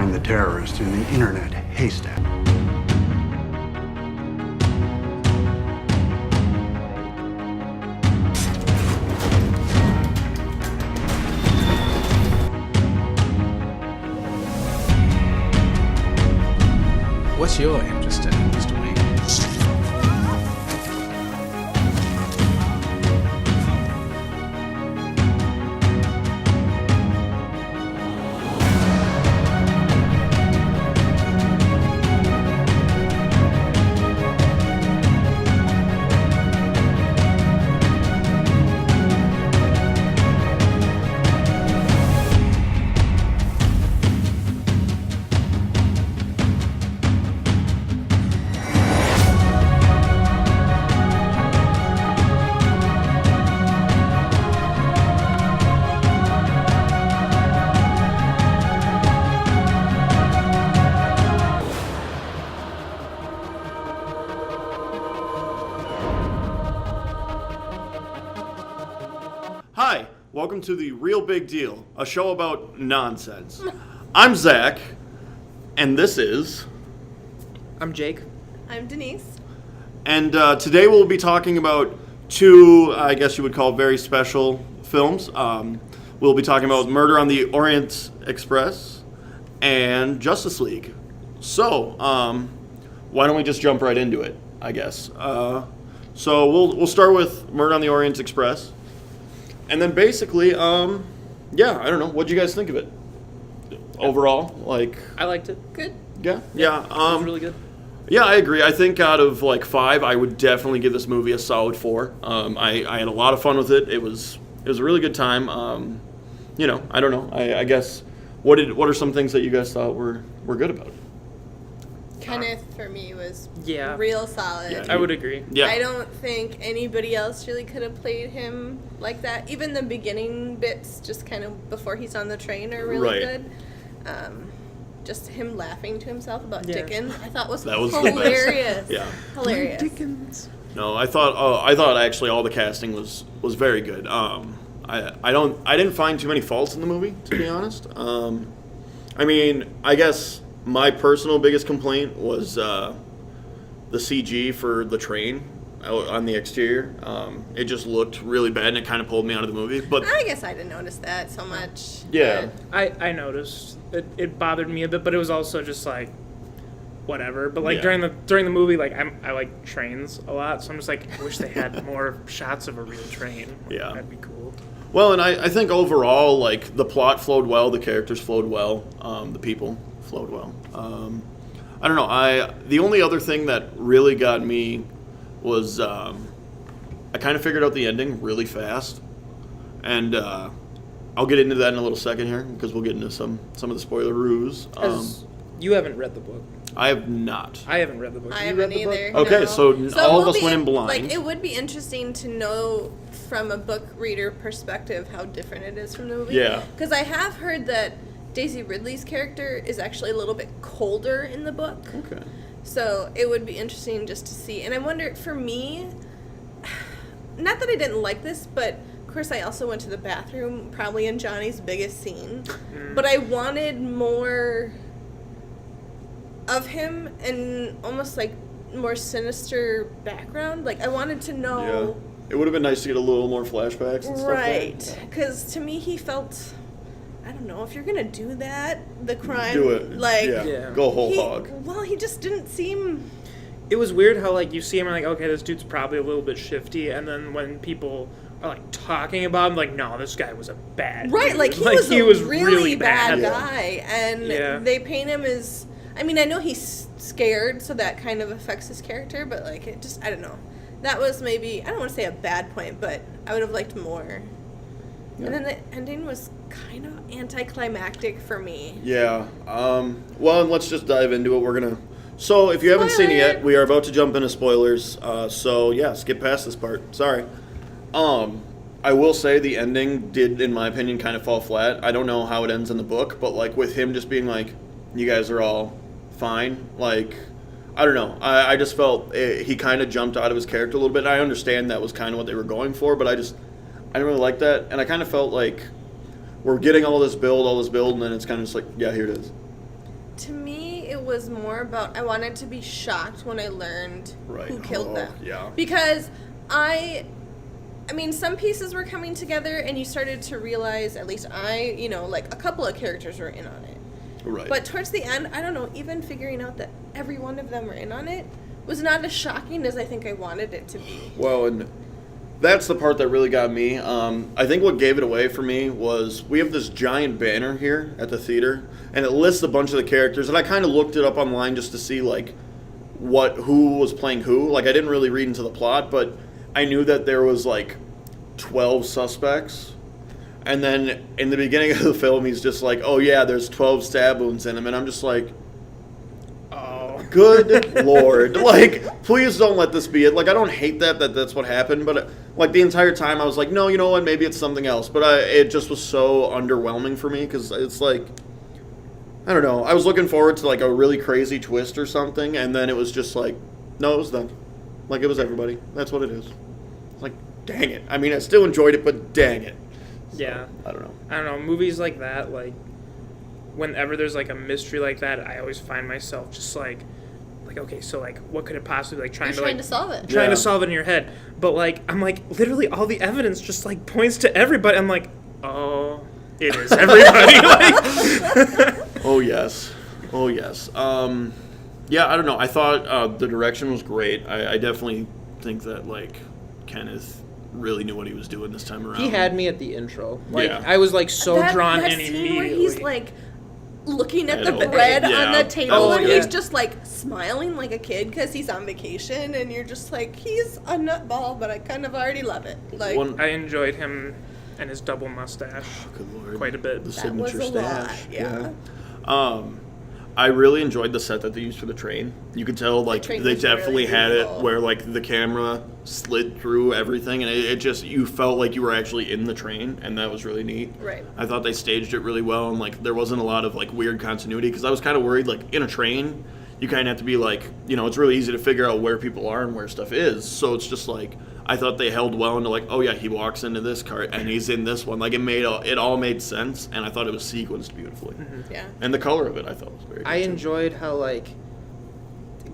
find the terrorist in the internet haystack. What's your interest in it, Mr. Wayne? Hi, welcome to The Real Big Deal, a show about nonsense. I'm Zach, and this is... I'm Jake. I'm Denise. And today we'll be talking about two, I guess you would call very special films. We'll be talking about Murder on the Orient Express and Justice League. So, why don't we just jump right into it, I guess. So we'll start with Murder on the Orient Express. And then basically, yeah, I don't know. What'd you guys think of it? Overall, like... I liked it. Good. Yeah? It Yeah, was really good. yeah, I agree. I think out of, like, 5, I would definitely give this movie a solid 4. I had a lot of fun with it. It was a really good time. You know, I don't know. I guess, what are some things that you guys thought were good about it? Kenneth, for me, was Yeah. real solid. Yeah. I would agree. Yeah. I don't think anybody else really could have played him like that. Even the beginning bits, just kind of before he's on the train, are really Right. good. Just him laughing to himself about Yeah. Dickens, I thought was That was the best. hilarious. Yeah. Hilarious. Dickens. No, I thought actually all the casting was very good. I didn't find too many faults in the movie, to be honest. I mean, I guess my personal biggest complaint was the CG for the train out on the exterior. It just looked really bad, and it kind of pulled me out of the movie. But I guess I didn't notice that so much. yeah, I noticed. It bothered me a bit, but it was also just like, whatever. But like Yeah. during the movie, like I like trains a lot, so I'm just like, I wish they had more shots of a real train. Like, Yeah. that'd be cool. well, and I think overall, like, the plot flowed well, the characters flowed well, the people flowed well. I don't know. The only other thing that really got me was I kind of figured out the ending really fast, and I'll get into that in a little second here because we'll get into some of the spoiler-roos. As you haven't read the book. I have not. I haven't read the book. I Have you haven't read the book? either. Okay, no. so all of we'll us be went in blind. Like, it would be interesting to know from a book reader perspective how different it is from the movie. Yeah. Because I have heard that Daisy Ridley's character is actually a little bit colder in the book. Okay. So it would be interesting just to see. And I wonder, for me, not that I didn't like this, but of course I also went to the bathroom, probably in Johnny's biggest scene. But I wanted more of him and almost like more sinister background. Like, I wanted to know. Yeah. It would have been nice to get a little more flashbacks and stuff. Right. Because to me, he felt. I don't know, if you're gonna do that, the crime, Do it. like, yeah. Yeah. Go whole he, hog. well, he just didn't seem. It was weird how like you see him and like, okay, this dude's probably a little bit shifty, and then when people are like talking about him, like, no, this guy was a bad Right, dude. like he was a really bad Yeah. guy, and Yeah. they paint him as. I mean, I know he's scared, so that kind of affects his character, but like, it just, I don't know. That was maybe, I don't want to say a bad point, but I would have liked more. Yeah. And then the ending was kind of anticlimactic for me. Yeah. Well, let's just dive into it. We're gonna. So, if you haven't seen it yet, Spoiler! we are about to jump into spoilers. So yeah, skip past this part. Sorry. I will say the ending did, in my opinion, kind of fall flat. I don't know how it ends in the book, but like with him just being like, "You guys are all fine," like. I don't know. I just felt he kind of jumped out of his character a little bit. I understand that was kind of what they were going for, but I didn't really like that. And I kind of felt like we're getting all this build, and then it's kind of just like, yeah, here it is. To me, it was more about I wanted to be shocked when I learned Right. who killed them. Yeah. Because I mean, some pieces were coming together, and you started to realize, at least I, like a couple of characters were in on it. Right. But towards the end, I don't know, even figuring out that every one of them were in on it was not as shocking as I think I wanted it to be. Well, and that's the part that really got me. I think what gave it away for me was we have this giant banner here at the theater, and it lists a bunch of the characters, and I kind of looked it up online just to see, like, who was playing who. Like, I didn't really read into the plot, but I knew that there was, like, 12 suspects. And then in the beginning of the film, he's just like, oh, yeah, there's 12 stab wounds in him. And I'm just like, Oh. good Lord. Like, please don't let this be it. Like, I don't hate that's what happened. But, like, the entire time I was like, no, you know what, maybe it's something else. But it just was so underwhelming for me because it's like, I don't know. I was looking forward to, like, a really crazy twist or something. And then it was just like, no, it was them. Like, it was everybody. That's what it is. It's like, dang it. I mean, I still enjoyed it, but dang it. So, Yeah. I don't know. I don't know, movies like that, like, whenever there's, like, a mystery like that, I always find myself just, like, okay, so, like, what could it possibly, like, You're trying to solve it. trying Yeah. to solve it in your head. But, like, I'm, like, literally all the evidence just, like, points to everybody. I'm like, oh, it is everybody. Like, Oh, yes. Oh, yes. Yeah, I don't know. I thought the direction was great. I definitely think that, like, Kenneth really knew what he was doing this time around. He had me at the intro. Like, Yeah. I was, like, so drawn that in scene immediately. where he's like looking at I the know. bread Yeah. on the table Oh, and yeah. he's just like smiling like a kid because he's on vacation, and you're just like, he's a nutball, but I kind of already love it. Like, I enjoyed him and his double mustache Good Lord. quite a bit. The that was signature a lot. stash. Yeah. I really enjoyed the set that they used for the train. You could tell, like, train they was definitely really had it beautiful. where, like, the camera slid through everything, and it just, you felt like you were actually in the train, and that was really neat. Right. I thought they staged it really well, and, like, there wasn't a lot of, like, weird continuity, because I was kind of worried, like, in a train, you kind of have to be, like, it's really easy to figure out where people are and where stuff is, so it's just, like, I thought they held well into, like, oh, yeah, he walks into this cart, and he's in this one. Like, it all made sense, and I thought it was sequenced beautifully. Yeah. And the color of it, I thought was very good. I too. enjoyed how, like,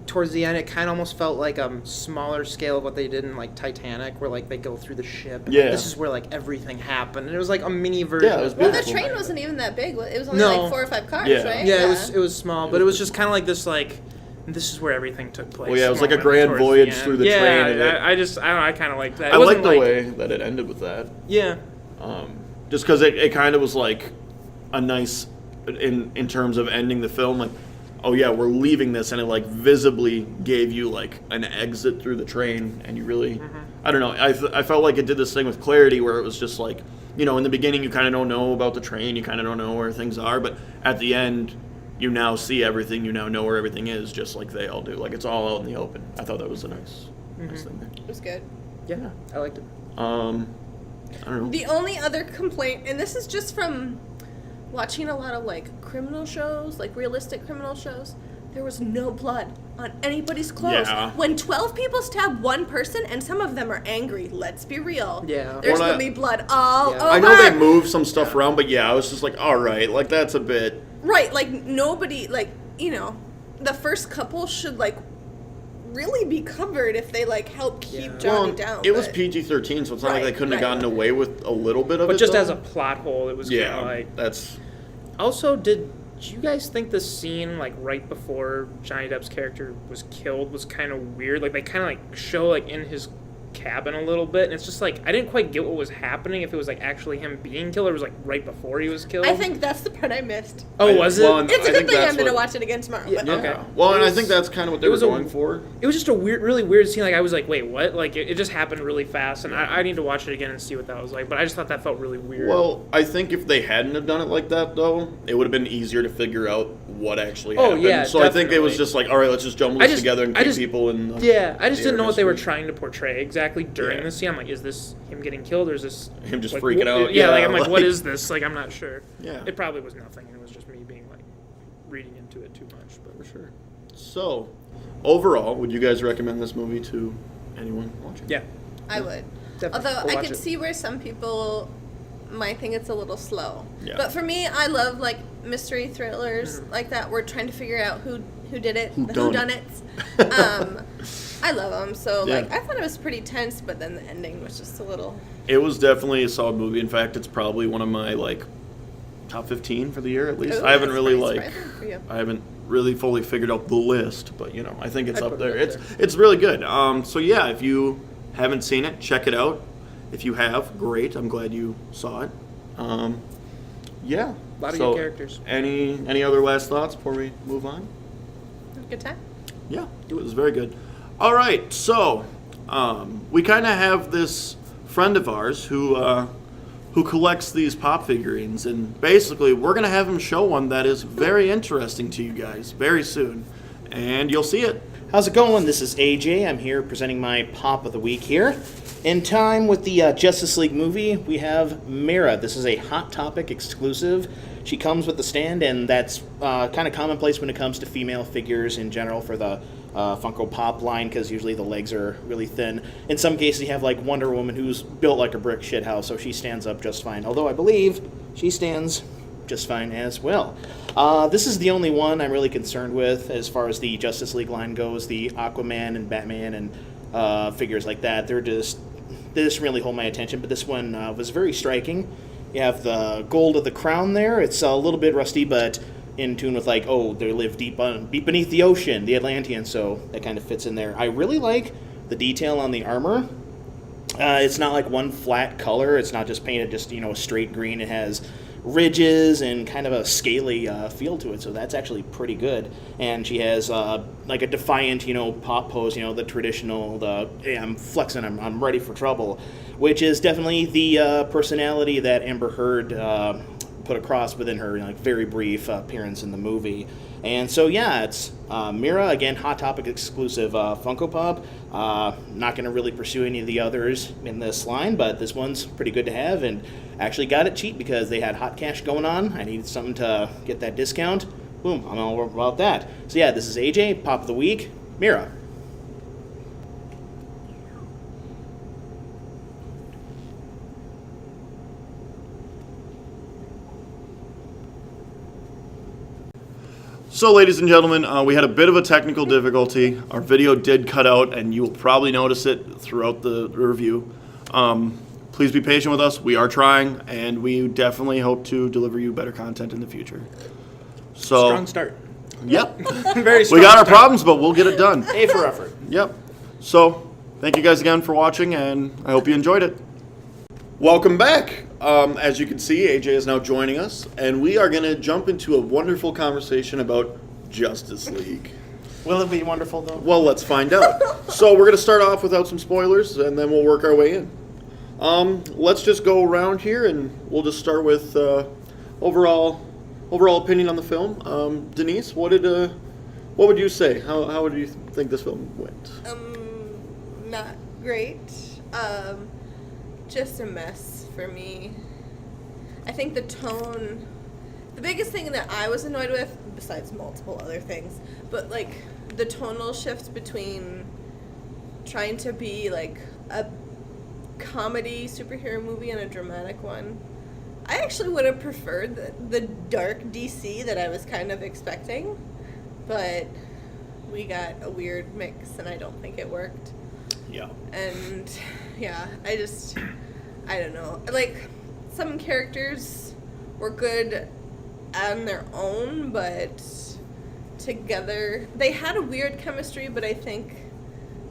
towards the end, it kind of almost felt like a smaller scale of what they did in, like, Titanic, where, like, they go through the ship. And, like, Yeah. this is where, like, everything happened. And it was, like, a mini version. Yeah, it was of Well, that. the train wasn't even that big. It was only No. like 4 or 5 cars, Yeah. right? Yeah, it was small, but it was just kind of like this, like, this is where everything took place. Well, yeah, it was like a moment grand towards the voyage end. through the yeah, train. And I don't know, I kind of like that. It I wasn't like the way that it ended with that. Yeah. Just because it kind of was like a nice, in terms of ending the film, like, oh yeah, we're leaving this, and it like visibly gave you like an exit through the train, and you really, I don't know, I felt like it did this thing with clarity where it was just like, in the beginning you kind of don't know about the train, you kind of don't know where things are, but at the end, you now see everything, you now know where everything is, just like they all do. Like, it's all out in the open. I thought that was a nice thing there. It was good. Yeah, I liked it. I don't know. The only other complaint, and this is just from watching a lot of like criminal shows, like realistic criminal shows, there was no blood on anybody's clothes. Yeah. When 12 people stab one person, and some of them are angry, let's be real. Yeah. There's Well, going to be blood all Yeah. over. I know they moved some stuff around, but yeah, I was just like, all right, like that's a bit. Right, like nobody, like, the first couple should like really be covered if they like help keep Yeah. Johnny Well, down. it was but- PG-13, so it's not like they Right, couldn't have right. gotten away with a little bit of it. But just though. as a plot hole, it was kind yeah, of like. that's Also, did you guys think the scene like right before Johnny Depp's character was killed was kind of weird? Like they kind of like show like in his cabin a little bit, and it's just like I didn't quite get what was happening. If it was like actually him being killed, or it was like right before he was killed. I think that's the part I missed. Oh, was it? Well, It's a I good think thing that's I'm going to what- watch it again tomorrow. Yeah, but okay. Well, and I was- think that's kind of what they it were was a- going for. It was just a really weird scene. Like I was like, wait, what? Like it just happened really fast, and I need to watch it again and see what that was like. But I just thought that felt really weird. Well, I think if they hadn't have done it like that, though, it would have been easier to figure out what actually Oh, happened. yeah, so I think it was definitely. just like, all right, let's just jumble I this just- together and I keep just- people in. yeah, I just didn't know what they were history. trying to portray exactly during Yeah. the scene. I'm like, is this him getting killed, or is this Him just like, freaking wh- out? Yeah, Yeah, like I'm like, what like- is this? Like I'm not sure. Yeah. It probably was nothing, and it was just me being like reading into it too much. But For sure. So, overall, would you guys recommend this movie to anyone watching? yeah, I would. definitely. Although Go I watch could it. see where some people my thing. It's a little slow. Yeah. But for me, I love like mystery thrillers like that. We're trying to figure out who did it, the whodunits. I love them. So like I thought it was pretty tense, but then the ending was just a little. It was definitely a solid movie. In fact, it's probably one of my like top 15 for the year at least. Ooh, I haven't that's really pretty like surprising for you. I haven't really fully figured out the list, but you know, I think it's I'd up put it there. up It's really good. So yeah, if you haven't seen it, check it out. If you have, great. I'm glad you saw it. Yeah. A lot of good characters. Any other last thoughts before we move on? Good time. Yeah, it was very good. All right, so we kind of have this friend of ours who collects these pop figurines, and basically we're gonna have him show one that is very interesting to you guys very soon, and you'll see it. How's it going? This is AJ. I'm here presenting my Pop of the Week here. In time with the Justice League movie, we have Mira. This is a Hot Topic exclusive. She comes with the stand, and that's kind of commonplace when it comes to female figures in general for the Funko Pop line, because usually the legs are really thin. In some cases, you have like Wonder Woman, who's built like a brick shithouse, so she stands up just fine. Although I believe she stands just fine as well. This is the only one I'm really concerned with as far as the Justice League line goes. The Aquaman and Batman and figures like that, they just really hold my attention. But this one was very striking. You have the gold of the crown there. It's a little bit rusty, but in tune with like, oh, they live deep beneath the ocean, the Atlanteans, so that kind of fits in there. I really like the detail on the armor. It's not like one flat color. It's not just painted just, a straight green. It has ridges and kind of a scaly feel to it, so that's actually pretty good. And she has like a defiant, pop pose, the traditional, hey, I'm flexing, I'm ready for trouble, which is definitely the personality that Amber Heard put across within her very brief appearance in the movie. And so yeah, it's Mira, again, Hot Topic exclusive Funko Pop. Not going to really pursue any of the others in this line, but this one's pretty good to have, and actually got it cheap because they had hot cash going on. I needed something to get that discount. Boom, I'm all about that. So yeah, this is AJ, Pop of the Week, Mira. So, ladies and gentlemen, we had a bit of a technical difficulty. Our video did cut out, and you will probably notice it throughout the review. Please be patient with us. We are trying, and we definitely hope to deliver you better content in the future. So, Strong start. Yep. Very strong We got our start. problems, but we'll get it done. A for effort. Yep. So, thank you guys again for watching, and I hope you enjoyed it. Welcome back. As you can see, AJ is now joining us, and we are going to jump into a wonderful conversation about Justice League. Will it be wonderful though? Well, let's find out. So we're going to start off without some spoilers, and then we'll work our way in. Let's just go around here, and we'll just start with overall opinion on the film. Denise, what would you say? How would you think this film went? Not great. Just a mess for me. I think the tone, the biggest thing that I was annoyed with, besides multiple other things, but like the tonal shift between trying to be like a comedy superhero movie and a dramatic one. I actually would have preferred the dark DC that I was kind of expecting, but we got a weird mix and I don't think it worked. Yeah. And yeah, I don't know. Like, some characters were good on their own, but together, they had a weird chemistry, but I think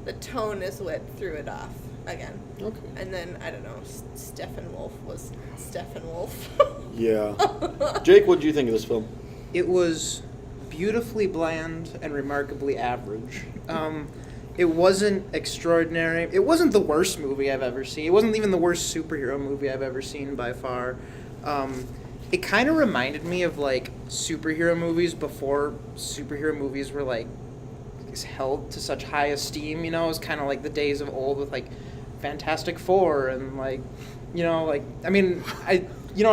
the tone is what threw it off again. Okay. And then, I don't know, Steppenwolf was Steppenwolf. Yeah. Jake, what did you think of this film? It was beautifully bland and remarkably average. It wasn't extraordinary. It wasn't the worst movie I've ever seen. It wasn't even the worst superhero movie I've ever seen by far. It kind of reminded me of like superhero movies before superhero movies were like held to such high esteem. It was kind of like the days of old with like Fantastic Four and like, you know what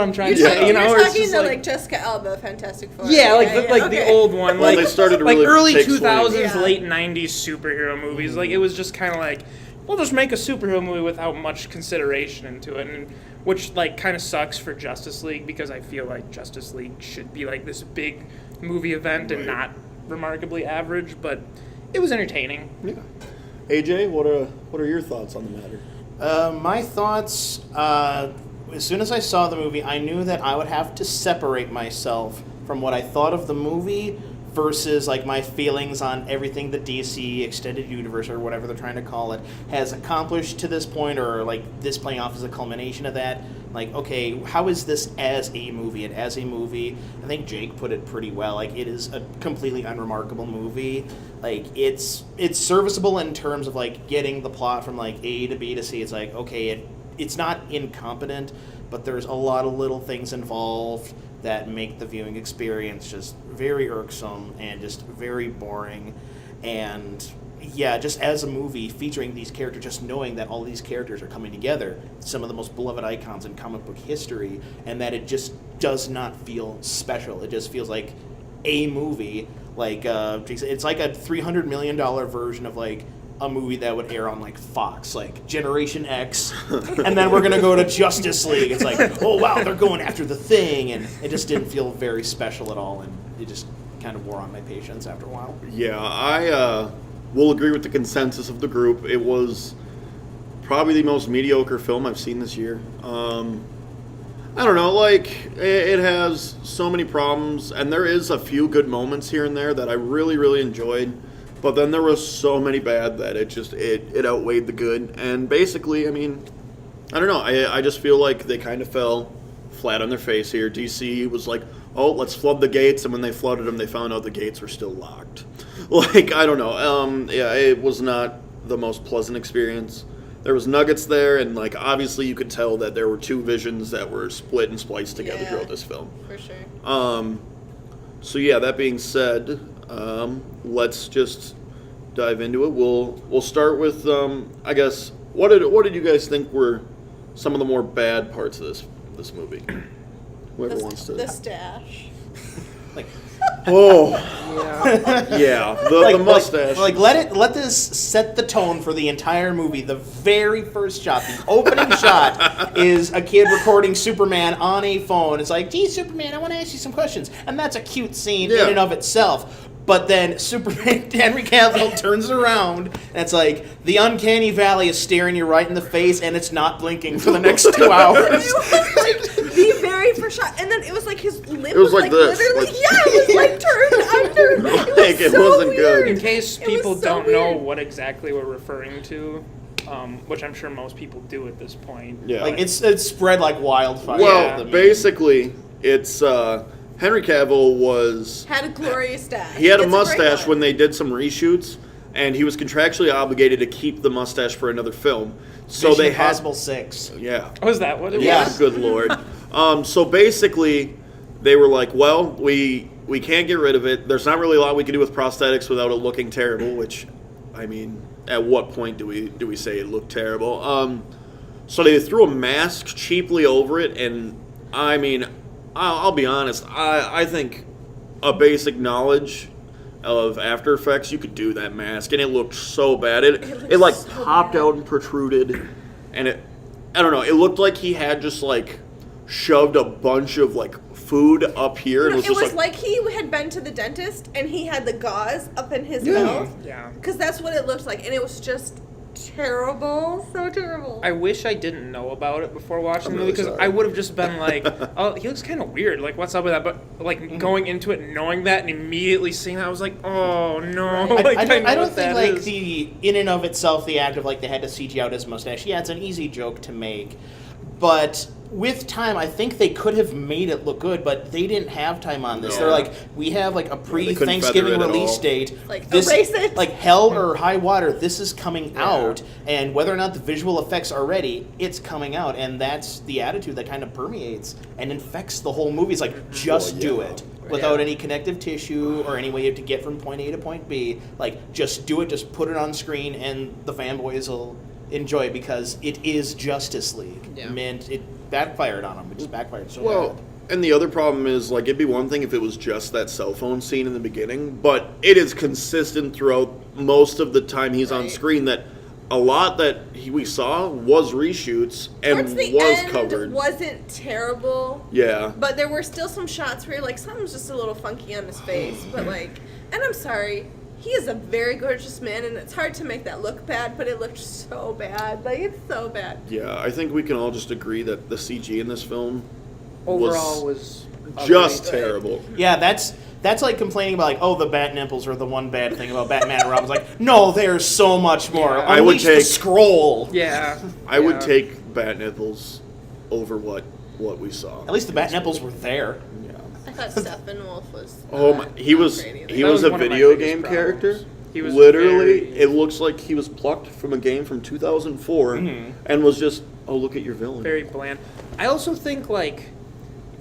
I'm trying to say? You're it's talking just to like Jessica Alba, Fantastic Four. Yeah, like okay. the old one. Well, like they started to like really early take 2000s, swings. Yeah. late 90s superhero movies. Like, it was just kind of like, we'll just make a superhero movie without much consideration into it, and which like kind of sucks for Justice League because I feel like Justice League should be like this big movie event and not remarkably average, but it was entertaining. Yeah. AJ, what are your thoughts on the matter? My thoughts, as soon as I saw the movie, I knew that I would have to separate myself from what I thought of the movie versus like my feelings on everything the DC extended universe or whatever they're trying to call it has accomplished to this point, or like this playing off as a culmination of that. Like, okay, how is this as a movie? And as a movie, I think Jake put it pretty well. Like, it is a completely unremarkable movie. Like, it's serviceable in terms of like getting the plot from like A to B to C. It's like, okay, it's not incompetent, but there's a lot of little things involved that make the viewing experience just very irksome and just very boring. And yeah, just as a movie featuring these characters, just knowing that all these characters are coming together, some of the most beloved icons in comic book history, and that it just does not feel special. It just feels like a movie. Like, it's like a $300 million version of like a movie that would air on like Fox, like Generation X, and then we're gonna go to Justice League. It's like, oh wow, they're going after the Thing, and it just didn't feel very special at all, and it just kind of wore on my patience after a while. Yeah, I will agree with the consensus of the group. It was probably the most mediocre film I've seen this year. I don't know, like, it has so many problems, and there is a few good moments here and there that I really, really enjoyed. But then there was so many bad that it outweighed the good. And basically, I mean, I don't know. I just feel like they kind of fell flat on their face here. DC was like, oh, let's flood the gates. And when they flooded them, they found out the gates were still locked. Like, I don't know. Yeah, it was not the most pleasant experience. There was nuggets there, and like obviously you could tell that there were two visions that were split and spliced together throughout this film. For sure. So yeah, that being said, let's just dive into it. We'll start with I guess what did you guys think were some of the more bad parts of this movie? Whoever wants to. The stash. Like, oh Yeah. yeah, the mustache. Let this set the tone for the entire movie. The very first shot, the opening shot, is a kid recording Superman on a phone. It's like, gee, Superman, I want to ask you some questions. And that's a cute scene in and of itself. But then Superman, Henry Cavill turns around, and it's like, the uncanny valley is staring you right in the face, and it's not blinking for the next 2 hours. It was like the very first shot, and then it was like his lip was was like this, literally, like- it was like turned under. Like, it wasn't good. In case It was people so don't know weird. what exactly we're referring to, which I'm sure most people do at this point. Yeah. Like, it's spread like wildfire. Well, The meme. basically, it's Henry Cavill Had a glorious stash. he had a It's great mustache one. when they did some reshoots, and he was contractually obligated to keep the mustache for another film. So Mission they had Impossible 6. yeah. Was that what it Yeah. was? Good lord. So basically, they were like, well, we can't get rid of it. There's not really a lot we can do with prosthetics without it looking terrible. Which, I mean, at what point do we say it looked terrible? So they threw a mask cheaply over it, and I mean, I'll be honest. I think a basic knowledge of After Effects, you could do that mask, and it looked so bad. It like so popped bad. out and protruded, and I don't know. It looked like he had just like shoved a bunch of like food up here, and It was was just like he had been to the dentist and he had the gauze up in his Yeah. mouth. Yeah. Because that's what it looked like, and it was just terrible, so terrible. I wish I didn't know about it before watching the really movie because sorry. I would have just been like, "Oh, he looks kind of weird. Like, what's up with that?" But like going into it, knowing that, and immediately seeing that, I was like, "Oh no!" Like, I know don't what think that like is. the in and of itself the act of like they had to CG out his mustache. Yeah, it's an easy joke to make, but with time, I think they could have made it look good, but they didn't have time on this. No. They're like, we have like a couldn't pre-Thanksgiving feather it at release all. date. Like, this, erase it. like hell or high water. This is coming out, and whether or not the visual effects are ready, it's coming out, and that's the attitude that kind of permeates and infects the whole movie. It's like, just do yeah. it. Without any connective tissue or any way to get from point A to point B. Like, just do it, just put it on screen, and the fanboys will enjoy it because it is Justice League. Yeah. Meant it backfired on them. It just backfired so well. bad. And the other problem is, like, it'd be one thing if it was just that cell phone scene in the beginning, but it is consistent throughout most of the time he's on Right. screen that a lot that we saw was reshoots and Towards the was end covered. wasn't terrible. Yeah. But there were still some shots where you're like, something's just a little funky on his face. But like, and I'm sorry, he is a very gorgeous man, and it's hard to make that look bad, but it looked so bad. Like, it's so bad. Yeah, I think we can all just agree that the CG in this film Overall was just ugly. terrible. Yeah, that's like complaining about like, oh, the bat nipples are the one bad thing about Batman and Robin's. Like, no, there's so much more. Yeah. I would Unleash the take- scroll. Yeah. I would Yeah. take bat nipples over what we saw. At least the bat nipples were there. I thought Steppenwolf was. Oh my! He not was great either. he That was was a one of my video biggest game problems. character. He was literally. very- It looks like he was plucked from a game from 2004 and was just, oh, look at your villain. Very bland. I also think like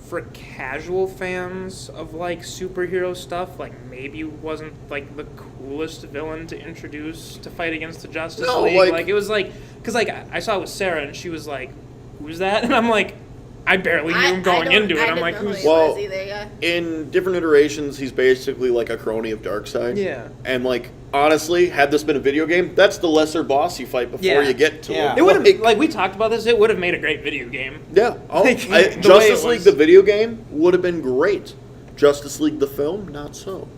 for casual fans of like superhero stuff, like maybe wasn't like the coolest villain to introduce to fight against the Justice No, League. like- Like it was like because like I saw it with Sarah and she was like, "Who's that?" And I'm like, I barely knew him going into it. I'm like, who's Well, either, yeah. In different iterations, he's basically like a crony of Darkseid. Yeah. And like honestly, had this been a video game, that's the lesser boss you fight before Yeah. you get to Yeah. him. It would have like we talked about this. It would have made a great video game. Yeah, Like, the way Justice it League was. the video game would have been great. Justice League the film, not so.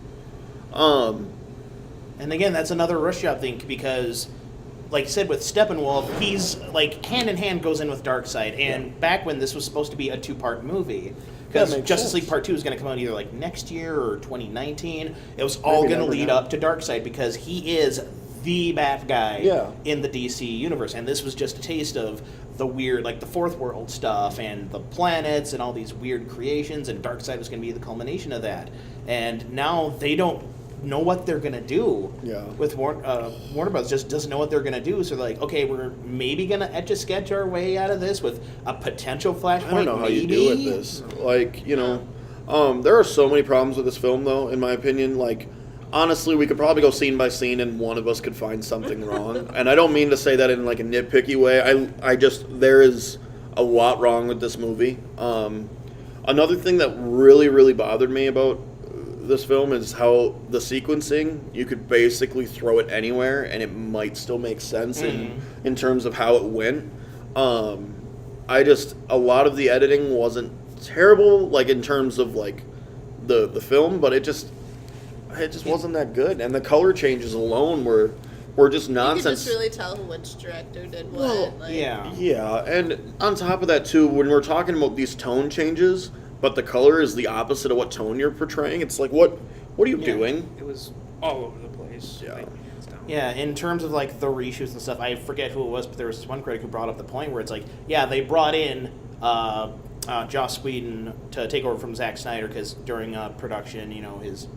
And again, that's another rush job thing because, like you said, with Steppenwolf, he's like hand in hand goes in with Darkseid. And back when this was supposed to be a 2-part movie, because makes Justice sense. League Part 2 is going to come out either like next year or 2019, it was all Maybe going to never lead now. up to Darkseid because he is the bad guy Yeah. in the DC universe. And this was just a taste of the weird, like the Fourth World stuff and the planets and all these weird creations, and Darkseid was going to be the culmination of that. And now they don't know what they're going to do Yeah. with Warner Bros. Just doesn't know what they're going to do. So they're like, okay, we're maybe going to etch a sketch our way out of this with a potential Flashpoint. I don't know how maybe. you do with this. Like, you know, there are so many problems with this film, though, in my opinion. Like, honestly, we could probably go scene by scene and one of us could find something wrong. And I don't mean to say that in like a nitpicky way. I just, there is a lot wrong with this movie. Another thing that really, really bothered me about this film is how the sequencing, you could basically throw it anywhere and it might still make sense in terms of how it went. A lot of the editing wasn't terrible, like in terms of like the film, but it just wasn't that good. And the color changes alone were just You could nonsense. just really tell which director did what. Well, like, Yeah. Yeah, and on top of that too, when we're talking about these tone changes, but the color is the opposite of what tone you're portraying, it's like what are you doing? It was all over the place. Yeah. Like, hands down. Yeah, in terms of like the reshoots and stuff, I forget who it was, but there was one critic who brought up the point where it's like, yeah, they brought in Joss Whedon to take over from Zack Snyder because during production, his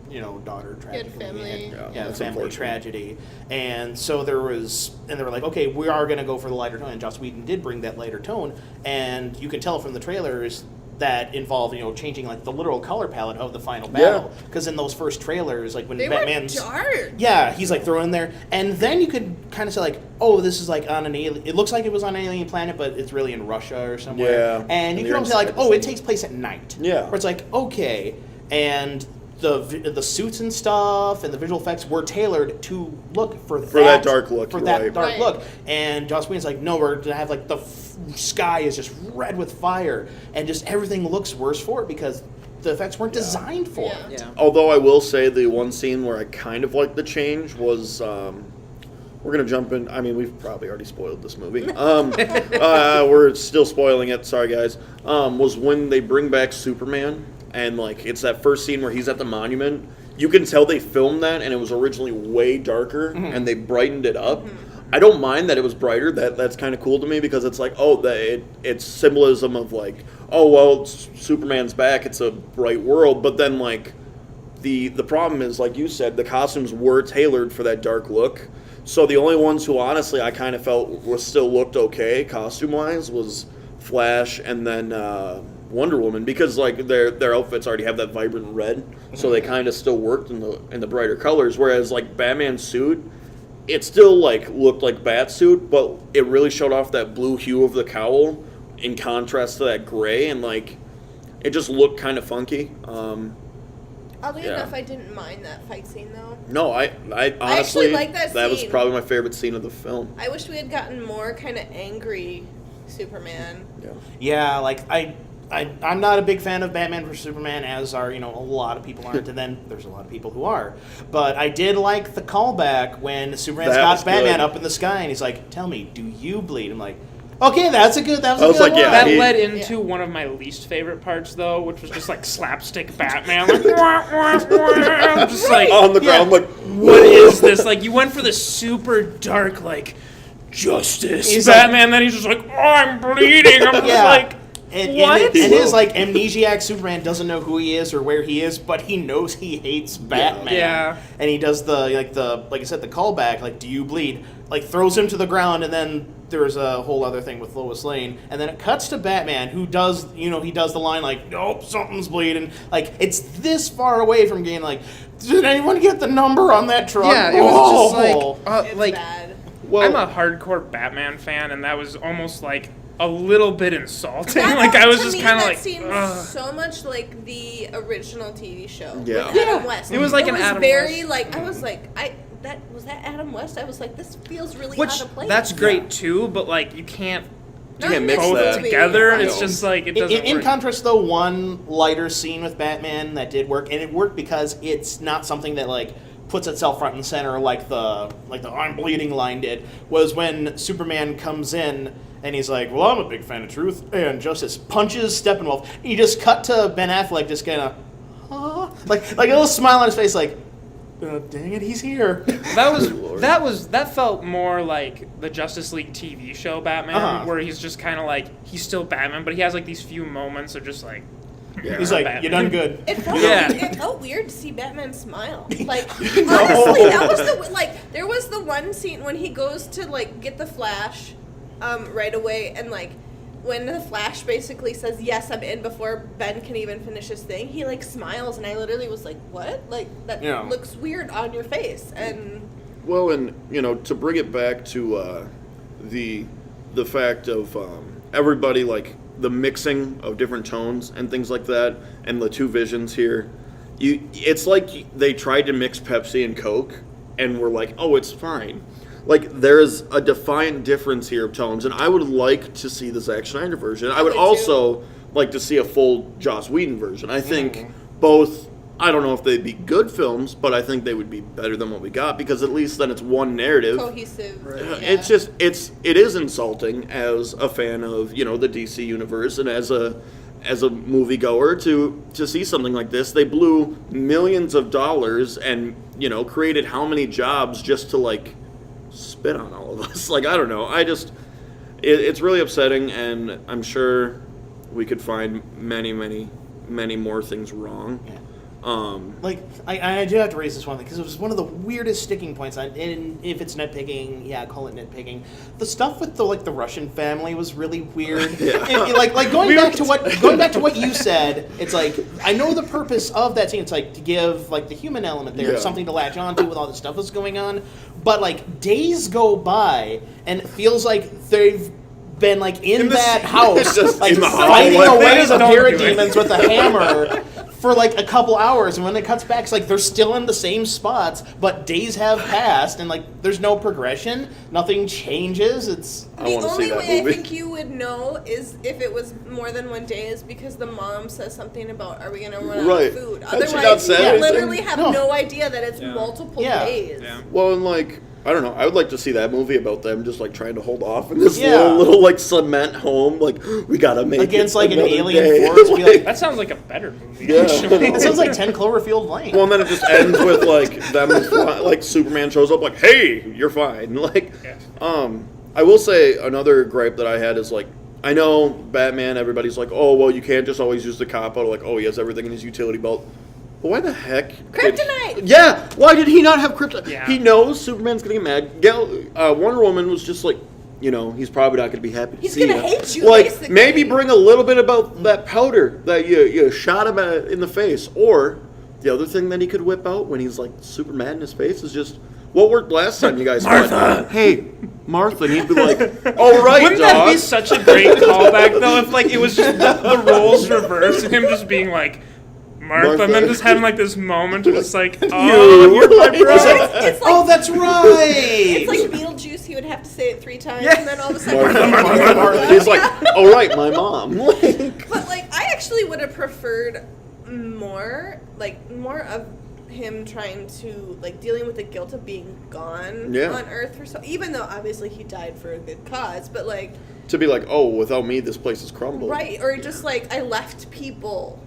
daughter tragically family. Yeah, that's family unfortunate. tragedy, and so they were like, okay, we are going to go for the lighter tone, and Joss Whedon did bring that lighter tone, and you can tell from the trailers that involved changing like the literal color palette of the final battle, because in those first trailers, like when They Batman's were dark. yeah, he's like thrown in there, and then you could kind of say like, oh, this is like on an alien. It looks like it was on an alien planet, but it's really in Russia or somewhere. Yeah, and and you you're can also say like, inside the oh, it city. takes place at night. Yeah. where it's like okay, and the suits and stuff and the visual effects were tailored to look for that dark look, for you're that right. dark Right. look. And Joss Whedon's like, no, we're gonna have like the sky is just red with fire, and just everything looks worse for it because the effects weren't designed for Yeah. it. Yeah. Although I will say the one scene where I kind of liked the change was, we're gonna jump in. I mean, we've probably already spoiled this movie. We're still spoiling it. Sorry, guys. Was when they bring back Superman and like it's that first scene where he's at the monument. You can tell they filmed that, and it was originally way darker, and they brightened it up. I don't mind that it was brighter. That's kind of cool to me because it's like, oh, it's symbolism of like, oh well, Superman's back. It's a bright world, but then like. The problem is, like you said, the costumes were tailored for that dark look. So the only ones who honestly I kind of felt still looked okay costume-wise was Flash and then Wonder Woman, because like their outfits already have that vibrant red, so they kind of still worked in the brighter colors. Whereas like Batman's suit, it still like looked like Batsuit, but it really showed off that blue hue of the cowl in contrast to that gray, and like it just looked kind of funky. Oddly Yeah. enough, I didn't mind that fight scene though. No, I honestly like that was scene. probably my favorite scene of the film. I wish we had gotten more kind of angry Superman. Yeah. Yeah, like I'm not a big fan of Batman vs Superman, as are a lot of people aren't, and then there's a lot of people who are. But I did like the callback when Superman's That got was Batman good. up in the sky, and he's like, "Tell me, do you bleed?" I'm like, "Okay, that was a good was one." like, yeah, That he- led into one of my least favorite parts, though, which was just like slapstick Batman, like wah, wah, wah. I'm just like, On the ground, like, what is this? Like, you went for the super dark, like justice He's Batman, then he's just like, oh, I'm bleeding. I'm just Yeah. like, what? And his like amnesiac Superman doesn't know who he is or where he is, but he knows he hates Batman. Yeah. And he does like I said, the callback, like, do you bleed? Like, throws him to the ground, and then there's a whole other thing with Lois Lane, and then it cuts to Batman, who does he does the line like, nope, something's bleeding. Like, it's this far away from getting like, did anyone get the number on that truck? Yeah, it was just Oh. It's like bad. well, I'm a hardcore Batman fan, and that was almost like a little bit insulting. That Like, I was to just me, kind of that like, seemed ugh. so much like the original TV show. Yeah. With Yeah. Adam West. It was like it an was Adam very West. like I was like was that Adam West? I was like, this feels really Which out of place. that's great too, but like you can't Not can't in mix this both that. movie. together. Right. It's just like it doesn't In work. contrast, though, one lighter scene with Batman that did work, and it worked because it's not something that like puts itself front and center like the I'm bleeding line did, was when Superman comes in and he's like, well, I'm a big fan of truth and justice, punches Steppenwolf. He just cut to Ben Affleck just kind of like a little smile on his face, like, dang it, he's here. That felt more like the Justice League TV show Batman, Uh-huh. where he's just kind of like he's still Batman, but he has like these few moments of just like He's like, Batman. you done good. It felt, Yeah. it felt weird to see Batman smile. Like, honestly, that was there was the one scene when he goes to, like, get the Flash right away, and, like, when the Flash basically says, yes, I'm in, before Ben can even finish his thing, he, like, smiles, and I literally was like, what? Like, that Yeah. looks weird on your face, and... well, and to bring it back to the fact of everybody, like the mixing of different tones and things like that, and the two visions here, it's like they tried to mix Pepsi and Coke, and we're like, oh, it's fine. Like, there's a defined difference here of tones, and I would like to see the Zack Snyder version. I would Me too. also like to see a full Joss Whedon version. I think both. I don't know if they'd be good films, but I think they would be better than what we got, because at least then it's one narrative. Cohesive. Yeah. It's just it is insulting as a fan of the DC universe and as a moviegoer to see something like this. They blew millions of dollars and created how many jobs just to like spit on all of us. Like, I don't know. It's really upsetting, and I'm sure we could find many more things wrong. Yeah. Like, I do have to raise this one thing, because it was one of the weirdest sticking points. And if it's nitpicking, yeah, call it nitpicking. The stuff with the Russian family was really weird. Like going back to what you said, it's like, I know the purpose of that scene. It's like to give like the human element there, Yeah. something to latch onto with all the stuff that's going on. But like days go by, and it feels like they've been like in that house, Just like in the fighting hallway. away They just the don't do it. parademons with a hammer for like a couple hours, and when it cuts back, it's like they're still in the same spots, but days have passed, and like there's no progression, nothing changes. It's I The want to see only that way movie. I think you would know is if it was more than one day, is because the mom says something about, are we going to run out Right. of food? Had she not Otherwise, said you anything? literally have No. no idea that it's Yeah. multiple Yeah. days. Yeah. Well, and like, I don't know. I would like to see that movie about them just like trying to hold off in this Yeah. little like cement home. Like, we gotta make against it like an another alien day. force. Be like, That sounds like a better movie. Yeah. Actually. it sounds like 10 Cloverfield Lane. Well, and then it just ends with like them, like Superman shows up, like, "Hey, you're fine." Like, Yeah. I will say another gripe that I had is like, I know Batman. Everybody's like, "Oh, well, you can't just always use the cop out." Like, "Oh, he has everything in his utility belt." But why the heck? Kryptonite! Yeah, why did he not have kryptonite? Yeah. He knows Superman's gonna get mad. Wonder Woman was just like, he's probably not gonna be happy to He's see gonna you. hate you, Like, basically. maybe bring a little bit about that powder that you shot him in the face. Or the other thing that he could whip out when he's like super mad in his face is just what worked last time you guys fought. Hey, Martha, and he'd be like, "All right, Wouldn't dog." that be such a great callback though? If like it was just the roles reversed and him just being like, Martha, and then just having like this moment of just like, You. oh, you're my bro. It's like, Oh, that's right. it's like Beetlejuice. He would have to say it 3 times, and then all of a sudden, Martha. He's like, all right, my mom. But like, I actually would have preferred more of him trying to like dealing with the guilt of being gone Yeah. on Earth for so. Even though obviously he died for a good cause, but like, To be like, oh, without me, this place is crumbled. right, or just like I left people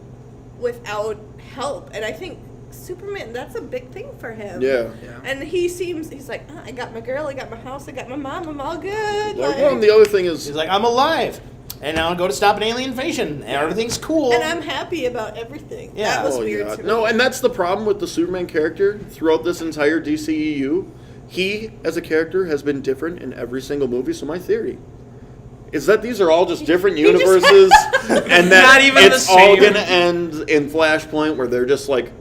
without help, and I think Superman, that's a big thing for him. Yeah. And he's like, I got my girl, I got my house, I got my mom, I'm all good. Like, well, and the other thing is, He's like, I'm alive, and now I'll go to stop an alien invasion, and everything's cool. and I'm happy about everything. Yeah. That was oh, weird yeah. to me. No, and that's the problem with the Superman character throughout this entire DCEU. He, as a character, has been different in every single movie. So my theory is that these are all just different He just- universes, and that Not even it's the all same. gonna end in Flashpoint, where they're just like,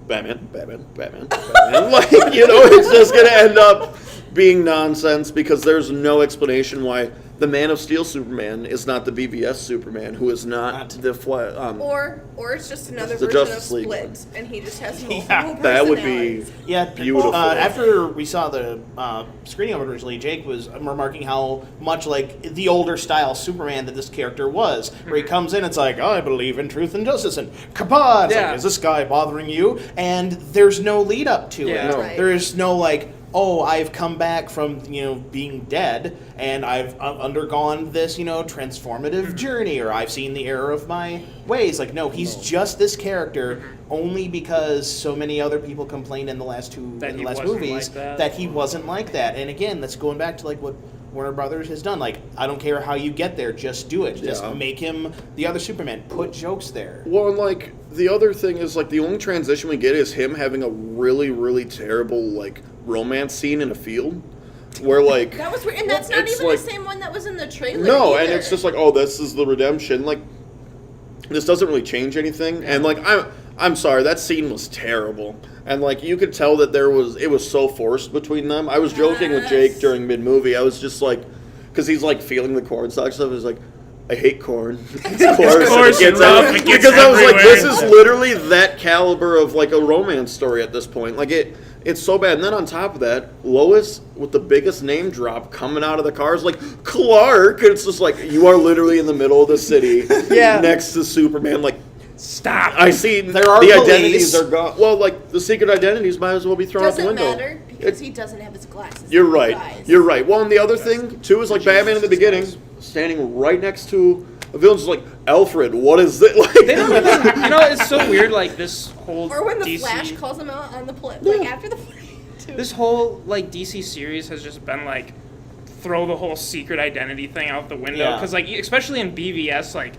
Batman. Like, you know, it's just gonna end up being nonsense because there's no explanation why the Man of Steel Superman is not the BVS Superman, who is not the Or it's just another The version Justice of League Split, and he just has multiple Yeah, that would be personalities. Yeah, beautiful. After we saw the screening of it originally, Jake was remarking how much like the older style Superman that this character was, where he comes in, it's like, I believe in truth and justice, and kapah! It's Yeah. like, is this guy bothering you? And there's no lead up to Yeah. it. No. Right. There is no like, oh, I've come back from being dead, and I've undergone this transformative journey, or I've seen the error of my ways. Like, no, he's just this character only because so many other people complained in the last That he wasn't movies like that. he wasn't like that. And again, that's going back to like what Warner Brothers has done. Like, I don't care how you get there, just do it. Just Yeah. make him the other Superman. Put jokes there. Well, and like the other thing is like the only transition we get is him having a really, really terrible like romance scene in a field, where like That was weird, and that's not it's even like- the same one that was in the trailer. no, and either. it's just like, oh, this is the redemption. Like, this doesn't really change anything. And like I'm sorry, that scene was terrible, and like you could tell that it was so forced between them. I was joking with Jake Yes. during mid movie. I was just like, because he's like feeling the corn stalk stuff. He's like, I hate corn. It's coarse, coarse and it gets enough, out. it gets Because I was like, this everywhere. is literally that caliber of like a romance story at this point. Like it's so bad. And then on top of that, Lois with the biggest name drop coming out of the car is like, Clark. And it's just like, you are literally in the middle of the city Yeah. next to Superman. Like, Stop. I see There are the police. identities are gone. Well, like the secret identities might as well be thrown out the doesn't window. matter because he doesn't have his glasses. You're on right. his eyes. You're right. Well, and the other thing too is like Batman in the beginning, standing right next to a villain's just like, Alfred, what is it? Like, They don't even, it's so weird. Like this whole Or when the DC, Flash calls him out on the plane, like after the plane. Too. this whole like DC series has just been like throw the whole secret identity thing out the window Yeah. because like especially in BVS like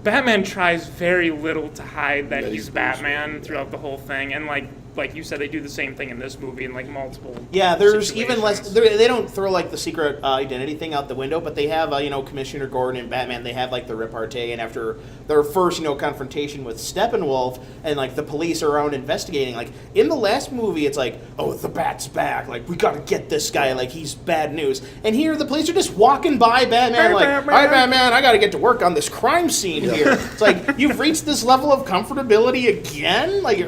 Batman tries very little to hide that That he's he's Batman throughout the whole thing, and like you said, they do the same thing in this movie in like multiple. Yeah, there's even less. situations. They don't throw like the secret identity thing out the window, but they have Commissioner Gordon and Batman. They have like the repartee, and after their first confrontation with Steppenwolf, and like the police are around investigating. Like in the last movie, it's like, oh, the Bat's back. Like we gotta get this guy. Like he's bad news. And here the police are just walking by Batman, like, all right, Batman, I gotta get to work on this crime scene here. It's like you've reached this level of comfortability again. Like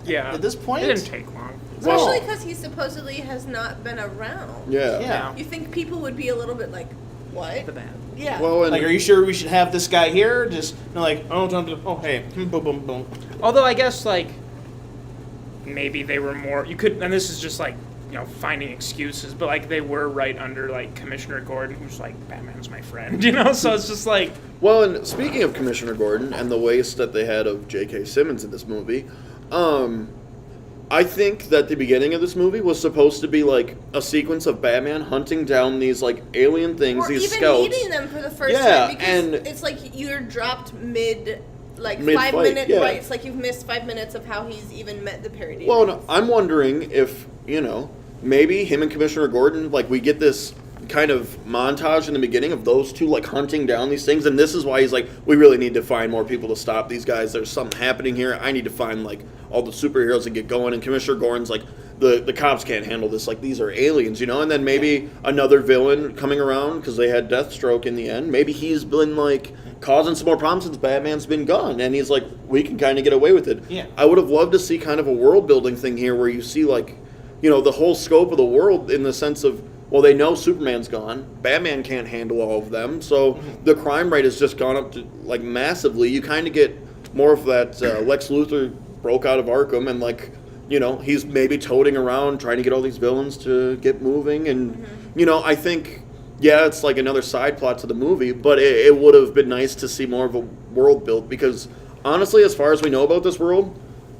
Yeah. at this point, It didn't take long. Especially because he supposedly has not been around. yeah. Yeah. You think people would be a little bit like, what? The Bat. Yeah. Well, and Like, are you sure we should have this guy here? Just like, oh, hey, boom, boom, boom. Although I guess like maybe they were more you could and this is just like finding excuses, but like they were right under like Commissioner Gordon, who's like Batman's my friend, so it's just like well, and speaking of Commissioner Gordon and the waste that they had of J.K. Simmons in this movie, I think that the beginning of this movie was supposed to be like a sequence of Batman hunting down these like alien things, or these even scouts. meeting them for the first Yeah, time because and- it's like you're dropped mid Mid-fight, 5 minute yeah. right. It's like you've missed 5 minutes of how he's even met the parody. Well, no, I'm wondering if, maybe him and Commissioner Gordon, like, we get this kind of montage in the beginning of those two, like, hunting down these things, and this is why he's like, we really need to find more people to stop these guys. There's something happening here. I need to find, like, all the superheroes and get going, and Commissioner Gordon's like, the cops can't handle this. Like, these are aliens, and then maybe another villain coming around, because they had Deathstroke in the end. Maybe he's been, like, causing some more problems since Batman's been gone. And he's like, we can kind of get away with it. Yeah. I would have loved to see kind of a world building thing here where you see like, you know, the whole scope of the world in the sense of, well, they know Superman's gone. Batman can't handle all of them. So the crime rate has just gone up to like massively. You kind of get more of that Lex Luthor broke out of Arkham and like, you know, he's maybe toting around trying to get all these villains to get moving. And, you know, I think, yeah, it's like another side plot to the movie, but it would have been nice to see more of a world built because honestly, as far as we know about this world,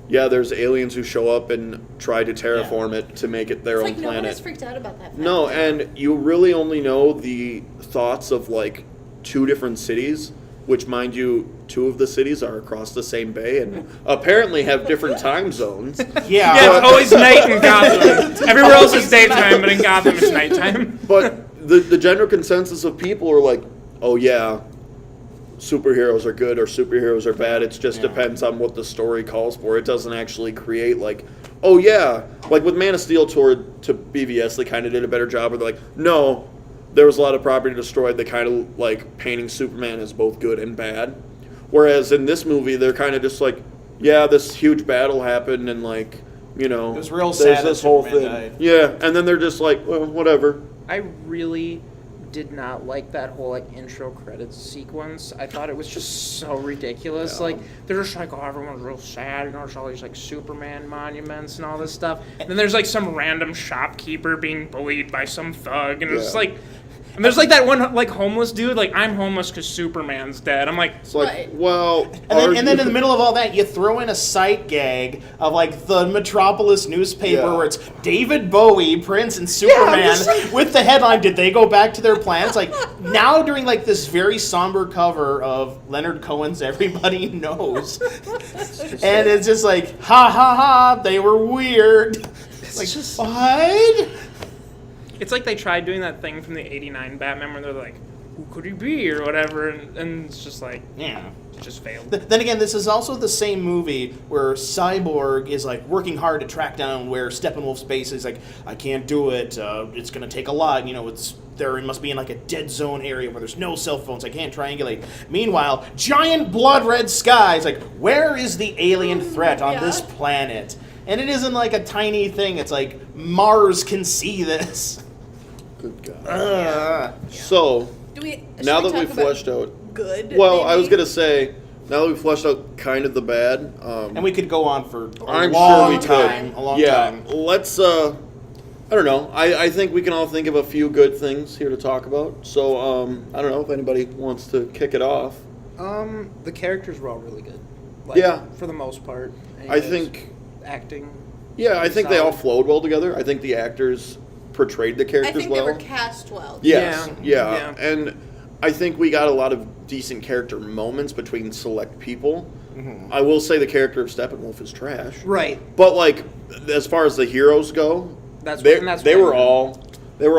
yeah, there's aliens who show up and try to terraform it to make it their It's own like no one planet. has freaked out about that. No, fact. and you really only know the thoughts of like 2 different cities, which, mind you, 2 of the cities are across the same bay and apparently have different time zones. Yeah. Yeah, it's always night in Gotham. Everywhere else is daytime, but in Gotham it's nighttime. But the general consensus of people are like, oh yeah, superheroes are good or superheroes are bad. It just depends on what the story calls for. It doesn't actually create like, oh yeah, like with Man of Steel toured to BVS, they kind of did a better job. Where they're like, no, there was a lot of property destroyed. They kind of like painting Superman as both good and bad. Whereas in this movie, they're kind of just like, yeah, this huge battle happened and like, you know, It was real there's sad that this whole Superman thing. died. Yeah, and then they're just like, well, whatever. I really did not like that whole like intro credits sequence. I thought it was just so ridiculous. Yeah. Like they're just like, oh, everyone's real sad. You know, there's all these like Superman monuments and all this stuff. And then there's like some random shopkeeper being bullied by some thug, and it's Yeah. like. And there's like that one like homeless dude, like I'm homeless because Superman's dead. I'm like, It's like, Right. well, And then in the middle of all that, you throw in a sight gag of like the Metropolis newspaper Yeah. where it's David Bowie, Prince, and Superman with the headline, "Did they go back to their planets?" Like now during like this very somber cover of Leonard Cohen's Everybody Knows, and it's just like, ha ha ha, they were weird. Like what? it's like they tried doing that thing from the '89 Batman where they're like, who could he be or whatever, and it's just like, Yeah. it just failed. Then again, this is also the same movie where Cyborg is like working hard to track down where Steppenwolf's base is. Like, I can't do it. It's gonna take a lot. You know, it must be in like a dead zone area where there's no cell phones. I can't triangulate. Meanwhile, giant blood red skies. Like, where is the alien threat on this planet? And it isn't like a tiny thing. It's like Mars can see this. Good God. So, Should now we that we've talk about fleshed out, good. well, maybe? I was gonna say, now that we've fleshed out kind of the bad, And we could go on for a I'm long sure we time. could. A long Yeah, time. let's. I don't know. I think we can all think of a few good things here to talk about. So, I don't know if anybody wants to kick it off. The characters were all really good. Like, Yeah. for the most part. I think. acting. Yeah, I think they all Solid. flowed well together. I think the actors portrayed the I characters think well. they were cast well. Yes, Yeah, yeah. And I think we got a lot of decent character moments between select people. I will say the character of Steppenwolf is trash. Right. But like, as far as the heroes go, That's they, what, and that's they what I were mean. all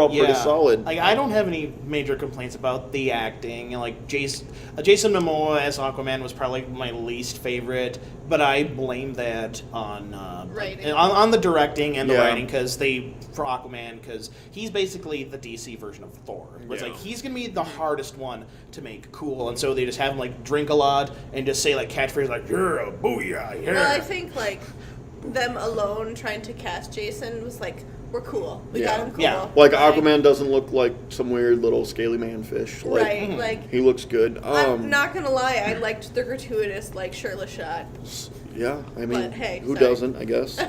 pretty solid. Like I don't have any major complaints about the acting. And like Jason Momoa as Aquaman was probably my least favorite, but I blame that on Writing. on the directing and the Yeah. writing for Aquaman because he's basically the DC version of Thor. Where it's Yeah. like he's gonna be the hardest one to make cool, and so they just have him like drink a lot and just say like catchphrases like "Yeah, booyah, yeah." Well, I think like them alone trying to cast Jason was like, we're cool. We Yeah. got him cool. Yeah. Like Aquaman doesn't look like some weird little scaly man fish. Like, Right. Like he looks good. I'm not gonna lie, I liked the gratuitous like shirtless shot. Yeah, I mean, But, hey, who sorry. doesn't? I guess.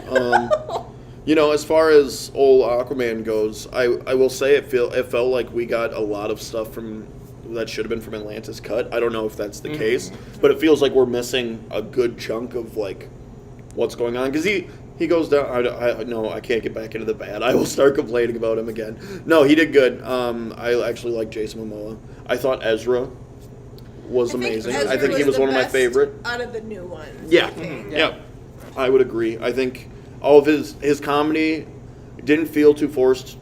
You know, as far as old Aquaman goes, I will say it felt like we got a lot of stuff from that should have been from Atlantis cut. I don't know if that's the case, but it feels like we're missing a good chunk of like what's going on because he goes down. I can't get back into the bad. I will start complaining about him again. No, he did good. I actually like Jason Momoa. I thought Ezra was amazing. I think he was one of my favorite. Out of the new ones. Yeah. I think. Yeah. I would agree. I think all of his comedy didn't feel too forced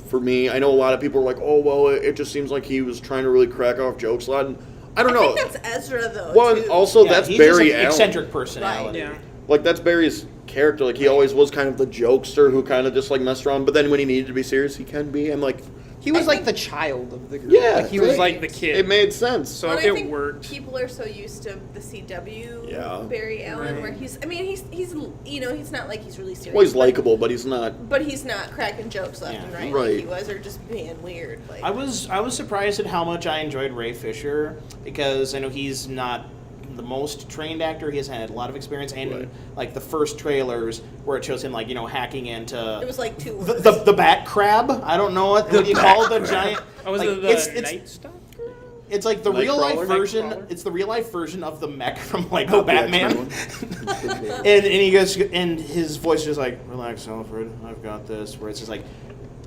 for me. I know a lot of people are like, oh, well, it just seems like he was trying to really crack off jokes a lot. And I don't know. I think that's Ezra though. Well, too. and also Yeah, that's he's Barry just an Allen. eccentric personality. Yeah. Like, that's Barry's character. Like, he always was kind of the jokester who kind of just, like, messed around. But then when he needed to be serious, he can be. And, like, He was like the child of the group. Yeah, Like, He was like the kid. It made sense. So Well, I it think worked. People are so used to the CW Yeah. Barry Allen, Right. where he's he's not like he's really serious. Well, he's likable, but he's not. But he's not cracking jokes left Yeah. and right, Right. like he was, or just being weird. Like I was surprised at how much I enjoyed Ray Fisher, because I know he's not the most trained actor. He has had a lot of experience, and Right. like the first trailers where it shows him like hacking it into was like 2 the, words. the bat crab. I don't know what do you call the giant. Oh, was like, it the it's Night Stalker? it's like the real life Nightcrawler? version. Nightcrawler? It's the real life version of the mech from Lego The Batman. X-Men one. And he goes, and his voice is just like, "Relax, Alfred, I've got this." Where it's just like,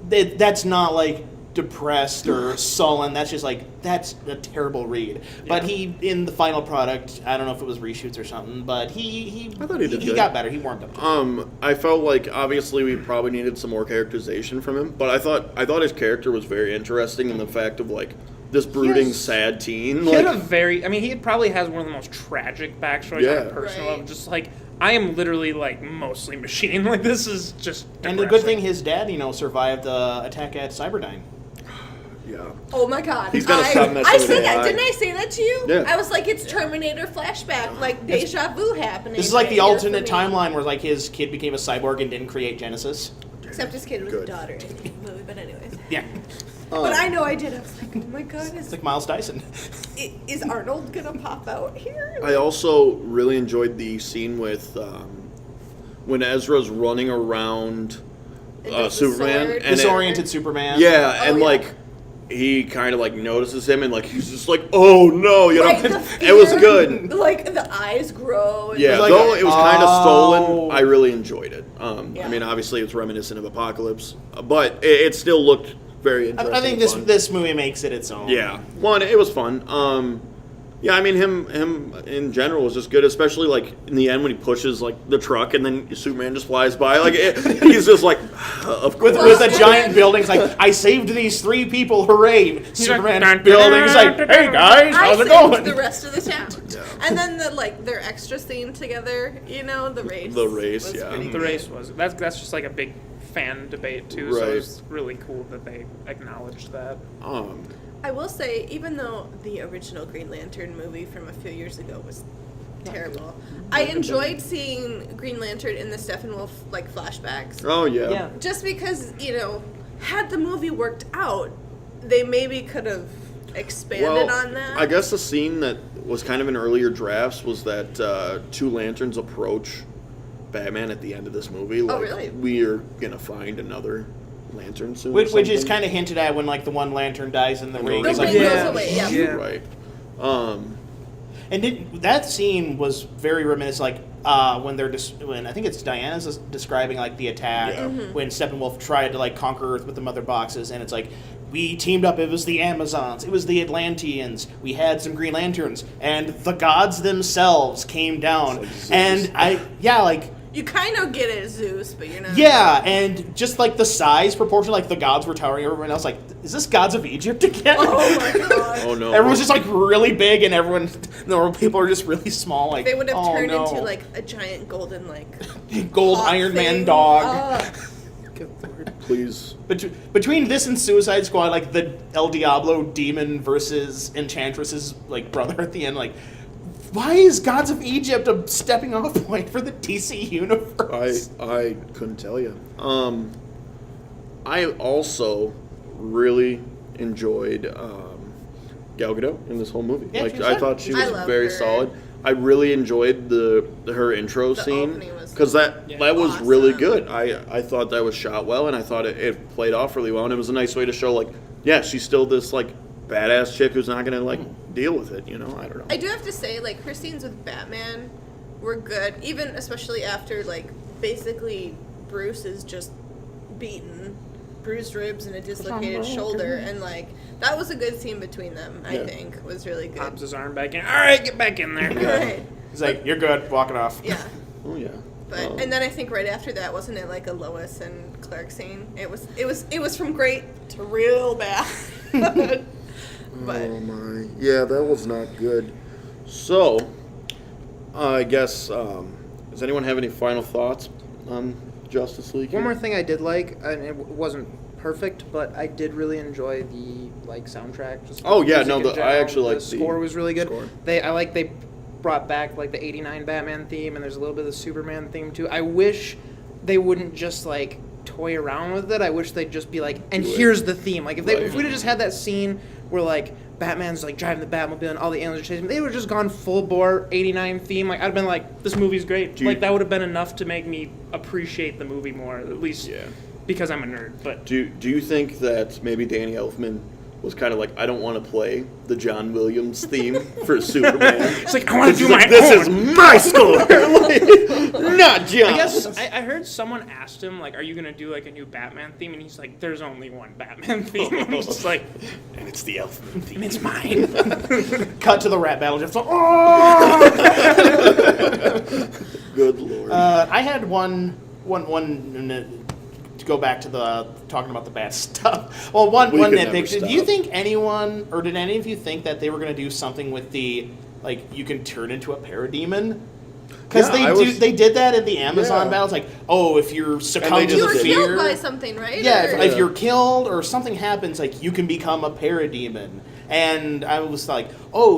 that's not like depressed or sullen. That's just like, that's a terrible read. But he, in the final product, I don't know if it was reshoots or something, but he I thought he did good. got better. He warmed up. I felt like obviously we probably needed some more characterization from him, but I thought his character was very interesting in the fact of like this brooding, sad teen. He had a Like, very. I mean, he probably has one of the most tragic backstories Yeah. on a personal Right. level. Just like I am literally like mostly machine. Like this is just. And the good thing, his dad, survived the attack at Cyberdyne. yeah. Oh my god! He's gonna stop messing I with said that. AI. Didn't I say that to you? Yeah. I was like, it's Terminator flashback, like deja vu happening. This is like right the here alternate for me. timeline where like his kid became a cyborg and didn't create Genesis. Except his kid was Good. a daughter in the movie, but anyways. Yeah, But I know I did. I was like, oh my god, it's like Miles Dyson. is Arnold gonna pop out here? I also really enjoyed the scene with when Ezra's running around And does the Superman sword- and it- Disoriented Superman. yeah, Oh, and yeah. like he kind of like notices him and like he's just like, oh no, Right, the it was fear, good. Like the eyes grow. And Yeah, like though a- it was kind of Oh. stolen, I really enjoyed it. Yeah. I mean, obviously it's reminiscent of Apocalypse, but it still looked very interesting. I think and fun. this movie makes it its own. Yeah, one, it was fun. Yeah, I mean him in general was just good, especially like in the end when he pushes like the truck and then Superman just flies by. Like he's just like, of course. With a giant building, it's like, I saved these 3 people, hooray! Superman like, building, it's like, hey guys, I how's it saved going? the rest of the town. And then their extra scene together, the race. The race, was yeah. pretty The good. race was that's just like a big fan debate too. So Right. it's really cool that they acknowledged that. I will say, even though the original Green Lantern movie from a few years ago was terrible, I enjoyed seeing Green Lantern in the Steppenwolf flashbacks. Oh yeah. Just because, had the movie worked out, they maybe could have expanded on that. I guess the scene that was kind of in earlier drafts was that 2 lanterns approach Batman at the end of this movie. Like, really? We're gonna find another lantern soon. or Which is something. kind of hinted at when like the one lantern dies in the And the ring. ring It's like, goes Yeah. away, yeah. Yeah. Right. And that scene was very reminiscent, when when I think it's Diana's describing like the attack Yeah. when Steppenwolf tried to like conquer Earth with the Mother Boxes, and it's like we teamed up. It was the Amazons, it was the Atlanteans. We had some Green Lanterns, and the gods themselves came down. It's like Zeus. And You kind of get it, Zeus, but you're not. yeah, and just like the size proportion, like the gods were towering over everyone else. Like, is this gods of Egypt again? Oh my god. Oh no. Everyone's just like really big, and normal people are just really small. Like They would have oh, turned no. into like a giant golden gold hawk Iron Man thing. dog. Please. Between this and Suicide Squad, like the El Diablo demon versus Enchantress's like brother at the end, like why is Gods of Egypt a stepping off point for the DC universe? I couldn't tell you. I also really enjoyed Gal Gadot in this whole movie. Yeah, like she was I good. thought she I was love very her. solid. I really enjoyed her intro scene opening was because that was awesome. really good. I thought that was shot well, and I thought it played off really well, and it was a nice way to show like, yeah, she's still this like badass chick who's not gonna like deal with it. I don't know. I do have to say, like, her scenes with Batman were good, even especially after, like, basically Bruce is just beaten, bruised ribs and a dislocated shoulder, and, like, that was a good scene between them, I Yeah. think, was really good. Pops his arm back in. All right, get back in there. Right. He's like, you're good, walk it off. Yeah. Oh yeah. But and then I think right after that, wasn't it like a Lois and Clark scene? It was from great to real bad. But Oh my. Yeah, that was not good. So, I guess, does anyone have any final thoughts on Justice League? One here? more thing I did like, and it wasn't perfect, but I did really enjoy the soundtrack. Just Oh, yeah, music no, in I general. actually liked the the score was really good. score. They brought back the '89 Batman theme, and there's a little bit of the Superman theme too. I wish they wouldn't just toy around with it. I wish they'd just be and Do it. here's the theme. If Right. we'd have just had that scene where Batman's driving the Batmobile and all the aliens are chasing him, they would have just gone full bore '89 theme. I'd have been this movie's great. Do you- that would have been enough to make me appreciate the movie more, at least Yeah. because I'm a nerd. But Do you think that maybe Danny Elfman was kind of I don't want to play the John Williams theme for Superman? it's I want to do my This own. is my score, not John. I guess I heard someone asked him, are you going to do, a new Batman theme? And he's like, there's only one Batman theme. I'm just and it's the Elfman theme. and it's mine. Cut to the rap battle. Just Good lord. I had one to go back to the talking about the bad stuff. Well, one We could never nitpick. Did stop. you think anyone, or did any of you think that they were going to do something with the you can turn into a parademon? Because Yeah, they did that in the Amazon Yeah. battles. If you're succumbed to You the were fear, killed by something, right? yeah, Or- if you're killed or something happens, you can become a parademon. And I was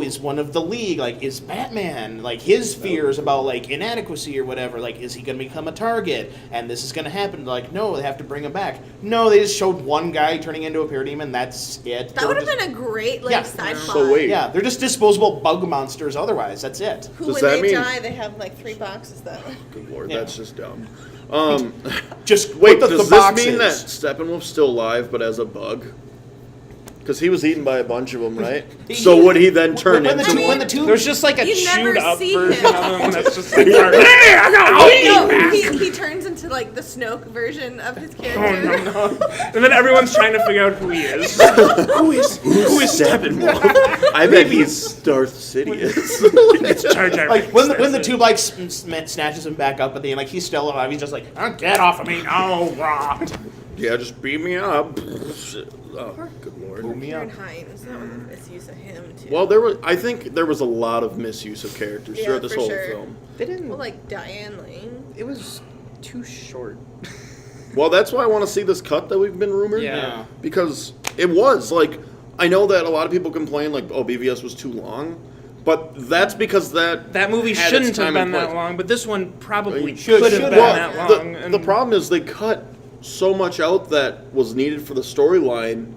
is one of the League, is Batman, his fears about, inadequacy or whatever, is he going to become a target? And this is going to happen. No, they have to bring him back. No, they just showed one guy turning into a parademon, that's it. That would have been a great Yeah. sci-fi. So wait. Yeah, they're just disposable bug monsters otherwise, that's it. Who, Does when that they mean- die, they have 3 boxes though. Good lord, Yeah. that's just dumb. Just Wait, put the does boxes. this mean that Steppenwolf's still alive, but as a bug? Because he was eaten by a bunch of them, right? So would he then turn when the into two, one? when the two There's just a You never chewed up see version him. of him that's just hey, I got No, he turns into the Snoke version of his character. And then everyone's trying to figure out who he is. Who is Steppenwolf? I bet he's Darth Sidious. It's Jar Jar Like Binks, when that's the it. tube snatches him back up at the end, he's still alive. He's just get off of me! No, rah. Yeah, just beat me up. Oh, good lord. Karen Hines, that was a misuse of him too. Well, I think there was a lot of misuse of characters Yeah, throughout this for whole sure. film. They didn't. Well, Diane Lane. It was too short. Well, that's why I want to see this cut that we've been rumored. Yeah. Because it was I know that a lot of people complain BVS was too long, but that's because That movie had its shouldn't have time been and that place. long, but this one probably It could have should been have. that Well, long. the problem is they cut so much out that was needed for the storyline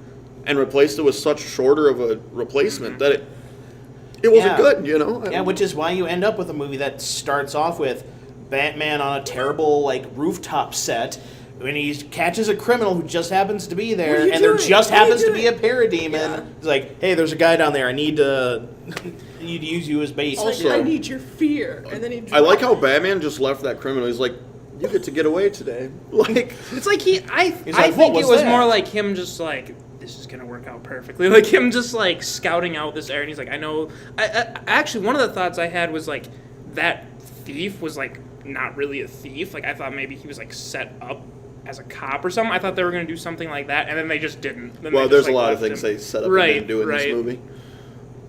and replaced it with such shorter of a replacement that it wasn't Yeah. good, you know? Yeah, which is why you end up with a movie that starts off with Batman on a terrible rooftop set when he catches a criminal who just happens to be there, What are you and there doing? just What are you happens to be a doing? parademon. Yeah. It's hey, there's a guy down there. I need to use you as bait. Also- I need your fear, and then he. I like how Batman just left that criminal. He's like, you get to get away today. It's I He's I like, think "What it was was that?" more like him just this is gonna work out perfectly. Him just scouting out this area. And he's I know. I actually one of the thoughts I had was that thief was not really a thief. I thought maybe he was set up as a cop or something. I thought they were gonna do something like that, and then they just didn't. Then Well, they there's just, a lot of left things him. they set up Right, and didn't do in right. this movie.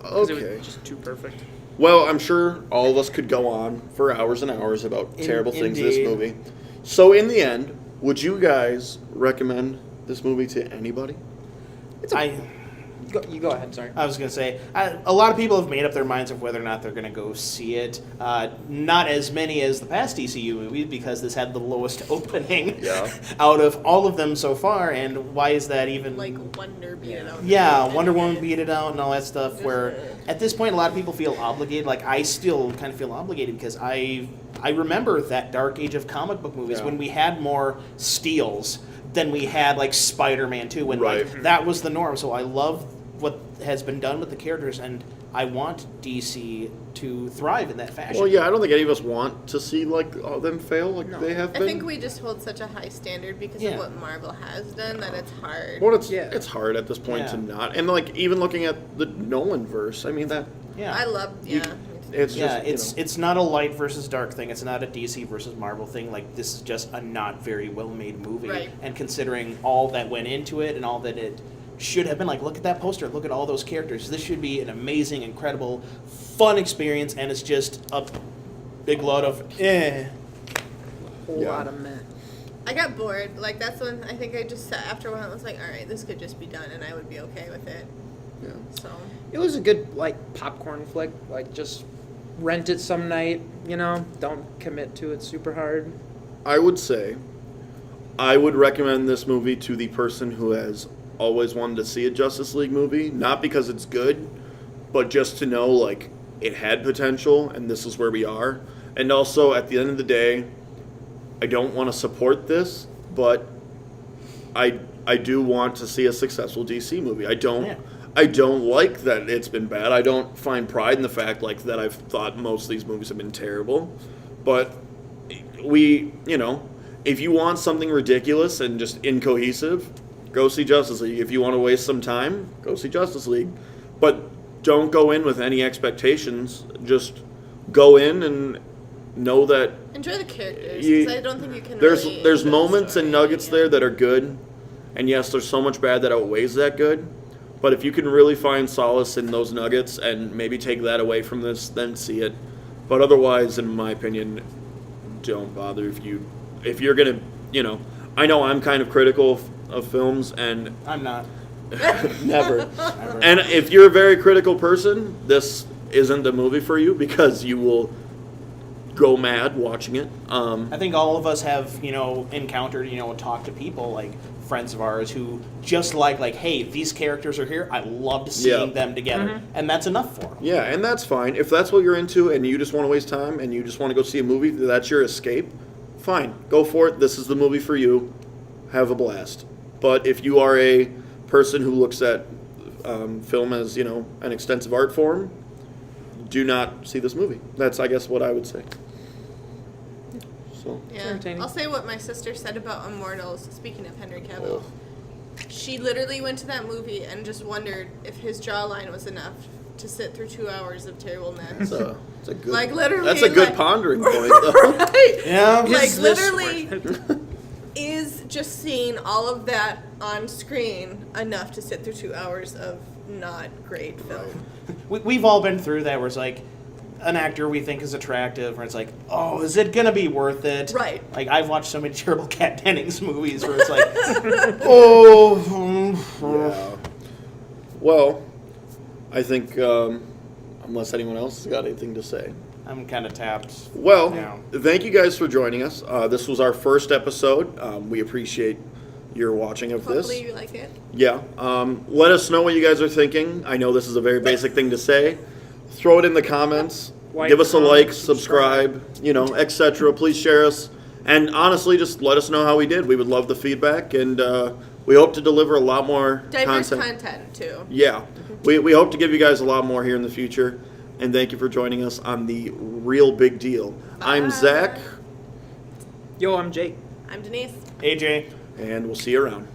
'Cause it Okay. was just too perfect. Well, I'm sure all of us could go on for hours and hours about terrible things in this indeed. movie. So, in the end, would you guys recommend this movie to anybody? You go ahead. Sorry. I was going to say, a lot of people have made up their minds of whether or not they're going to go see it. Not as many as the past DCU movies, because this had the lowest opening Yeah. out of all of them so far. And why is that even? Wonder beat it out. Yeah, Wonder Woman beat it out and all that stuff. Where at this point, a lot of people feel obligated. I still kind of feel obligated because I remember that dark age of comic book movies Yeah. when we had more steals than we had Spider-Man 2 when Right. that was the norm. So I love what has been done with the characters, and I want DC to thrive in that fashion. Well, yeah, I don't think any of us want to see all them fail they have I been. think we just hold such a high standard because Yeah. of what Marvel has done that it's hard. Well, it's Yeah. it's hard at this point Yeah. to not, and even looking at the Nolan verse, I mean that yeah. I love, You- it's Yeah, just it's not a light versus dark thing. It's not a DC versus Marvel thing. This is just a not very well made movie. Right. And considering all that went into it and all that it should have been look at that poster, look at all those characters. This should be an amazing, incredible, fun experience, and it's just a big load of Whole Yeah. lot of meh. I got bored. Like, that's when I think I just sat after a while and was like, all right, this could just be done, and I would be okay with it. Yeah. So. It was a good, like, popcorn flick. Like, just rent it some night, you know? Don't commit to it super hard. I would say I would recommend this movie to the person who has always wanted to see a Justice League movie, not because it's good, but just to know, like, it had potential and this is where we are. And also, at the end of the day, I don't want to support this, but I do want to see a successful DC movie. I don't like that it's been bad. I don't find pride in the fact like that I've thought most of these movies have been terrible. But if you want something ridiculous and just incohesive, go see Justice League. If you want to waste some time, go see Justice League. But don't go in with any expectations. Just go in and know that Enjoy the characters, because I don't think you can there's really there's enjoy the moments and story, nuggets there that are good, and yes, there's so much bad that outweighs that good. But if you can really find solace in those nuggets and maybe take that away from this, then see it. But otherwise, in my opinion, don't bother. If you're gonna, I know I'm kind of critical of films, and I'm not. never. And if you're a very critical person, this isn't the movie for you because you will go mad watching it. I think all of us have, encountered, talked to people like friends of ours who just like, hey, these characters are here. I loved seeing them together, and that's enough for them. Yeah, and that's fine. If that's what you're into and you just want to waste time and you just want to go see a movie, that's your escape, fine. Go for it. This is the movie for you. Have a blast. But if you are a person who looks at film as, an extensive art form, do not see this movie. That's, I guess, what I would say. So. Yeah. entertaining. I'll say what my sister said about Immortals, speaking of Henry Cavill. Oh. She literally went to that movie and just wondered if his jawline was enough to sit through 2 hours of terribleness. It's a good, Like, literally, that's a good like- pondering point, though. Right? Yeah. Like, Is this literally, is just seeing all of that on screen enough to sit through 2 hours of not great film? We've all been through that where it's like an actor we think is attractive, where it's like, oh, is it going to be worth it? Right. Like, I've watched so many terrible Kat Dennings movies where it's like, oh. Yeah. Well, I think, unless anyone else has got anything to say. I'm kind of tapped. Well, now. thank you guys for joining us. This was our first episode. We appreciate your watching of this. Hopefully you like it. Yeah. Let us know what you guys are thinking. I know this is a very basic thing to say. Throw it in the comments. Like, Give us a comment, like, subscribe, etc. Please share us. And honestly, just let us know how we did. We would love the feedback, and we hope to deliver a lot more Diverse content too. Yeah. We hope to give you guys a lot more here in the future. And thank you for joining us on the Real Big Deal. I'm Bye. Zach, Yo, I'm Jake. I'm Denise. AJ. and we'll see you around.